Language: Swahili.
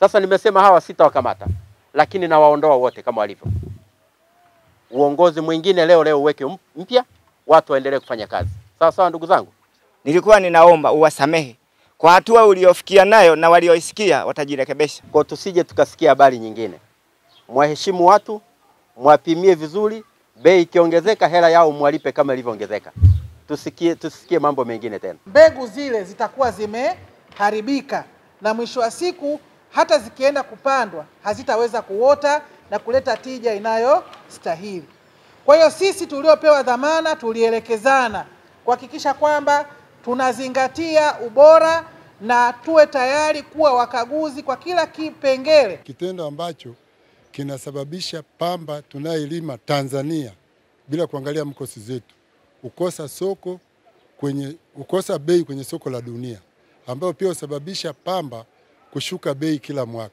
Sasa nimesema hawa sitawakamata, lakini nawaondoa wote kama walivyo. Uongozi mwingine leo uweke mpya, watu waendelee kufanya kazi. Sawa sawa ndugu zangu. Nilikuwa ninaomba uwasamehe kwa hatua uliofikia nayo, na walioisikia watajirekebisha. Kwa tusije tukasikia habari nyingine. Mwaheshimu watu, mwapimie vizuri, bei ikiongezeka hela yao mwalipe kama ilivyoongezeka. Tusikie mambo mengine tena. Mbegu zile zitakuwa zimeharibika na mwisho wa siku hata zikienda kupandwa hazitaweza kuota na kuleta tija inayostahili. Kwa hiyo sisi tuliopewa dhamana tulielekezana kuhakikisha kwamba tunazingatia ubora na tuwe tayari kuwa wakaguzi kwa kila kipengele. Kitendo ambacho kinasababisha pamba tunailima Tanzania bila kuangalia mkosi zetu, ukosa bei kwenye soko la dunia, ambayo pia husababisha pamba kushuka bei kila mwaka.